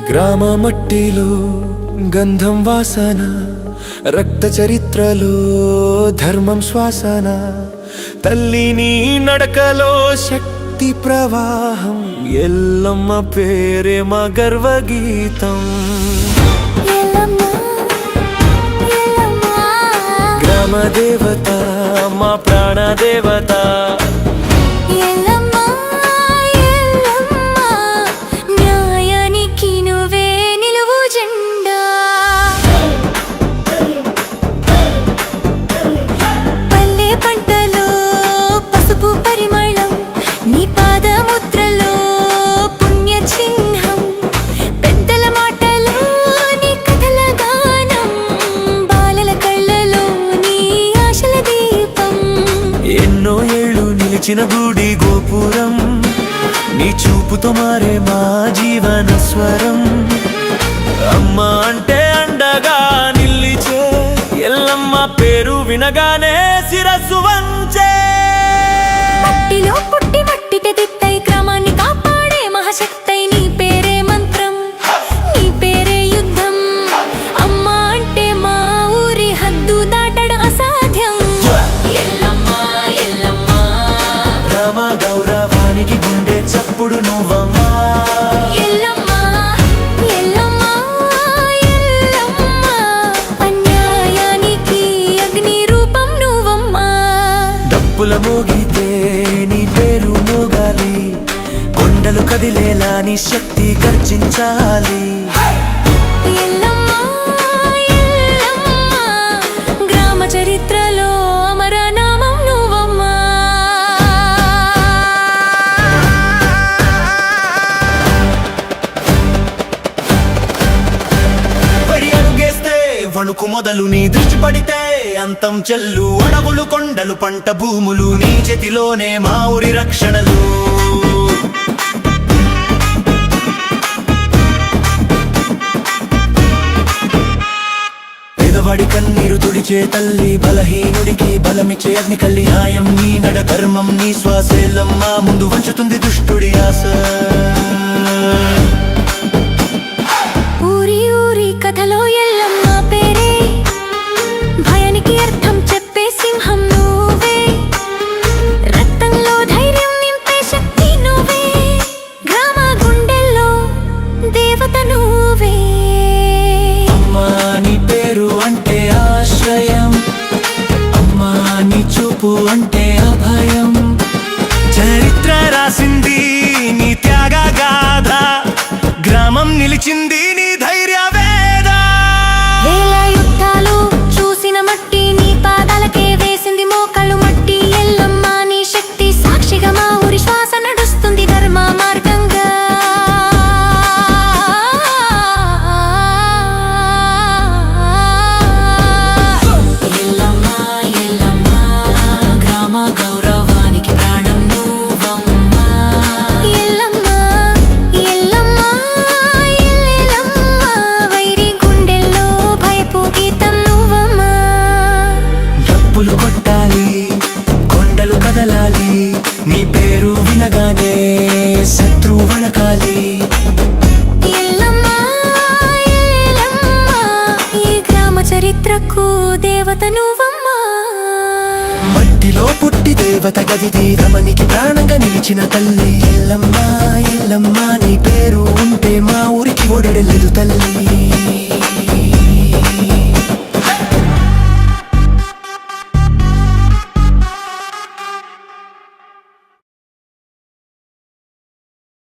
గ్రామ మట్టిలో గంధం వాసన, రక్త చరిత్రలో ధర్మం శ్వాసన, తల్లిని నడకలో శక్తి ప్రవాహం, ఎల్లమ్మ పేరే మా గర్వగీతం. గ్రామ దేవత మా ప్రాణ దేవత, ఎన్నో ఏళ్ళు నిలిచిన గుడి గోపురం, నీ చూపుతో మారే మా జీవన స్వరం. అమ్మ అంటే అండగా నిలిచే ఎల్లమ్మ పేరు వినగానే శిరస్సు వంచే. మట్టిలో పుట్టి మట్టికి దిత్తై క్రమాన్ని కాపాడే మహాశక్తై నీ పేరే మంత్రం, నీ పేరే యుద్ధం. అమ్మ అంటే మా ఊరి హద్దు దాటడం అసాధ్యం. గ్రామ గౌరవానికి గుండె చప్పుడు నువ్వమ్మా. అన్యాయానికి అగ్ని రూపం నువ్వమ్మా. డప్పుల మోగితే నీ పేరు మోగాలి, కొండలు కదిలేలా నీ శక్తి గర్జించాలి. గ్రామ చరిత్రలో అమర నామం నువ్వమ్మా. వణుకు మొదలు నీ దృష్టి పడితే అంతం చెల్లు. అడవులు కొండలు పంట భూములు నీ చేతిలోనే మా ఊరి రక్షణలు. పేదవాడి కన్నీరు తుడిచే తల్లి, బలహీనుడికి బలమిచ్చే అగ్ని కల్లి. న్యాయం నీ నడ, ధర్మం నీ శ్వాసేలమ్మ, ముందు వంచుతుంది దుష్టుడి ఆశ. ఊరి ఊరి కథలో ఎల్లమ్మ పేరే, భయానికి అర్థం చెప్పే సింహం నువ్వే. రక్తంలో ధైర్యం నింపే శక్తి నువ్వే, గ్రామ గుండెల్లో దేవత నువ్వే. అమ్మా నీ పేరు అంటే ఆశ్రయం, అమ్మా నీ చూపు అంటే అభయం. చరిత్ర రాసింది నీ త్యాగ గాథ, గ్రామం నిలిచింది నీ ధైర్య వేద. వేల యుద్ధాలు చూసిన మట్టి నీ పాదాలకే వేసింది మోకాళ్ళు మట్టి. ఎల్లమ్మ నీ శక్తి సాక్షిగా మా ఊరి శ్వాస నడుస్తుంది ధర్మ మార్గంగా. ఎల్లమ్మ ఎల్లమ్మ గ్రామ గౌరవానికి ప్రాణం నువ్వమ్మా. ఎల్లమ్మ ఎల్లమ్మ ఎల్లమ్మ వైరి గుండెల్లో భయపు గీతం నువ్వమ్మా. డప్పులు కొట్టాలి, కొండలు కదలాలి, నీ పేరు వినగానే శత్రు వణకాలి. ఎల్లమ్మ ఎల్లమ్మ ఈ గ్రామ చరిత్రకు దేవత నువ్వమ్మా. మట్టిలో పుట్టి దేవత గదిది, రమణికి ప్రాణంగా నిలిచిన తల్లి. ఎల్లమ్మ ఎల్లమ్మ నీ పేరు ఉంటే మా ఊరికి ఒడెడలేదు తల్లి.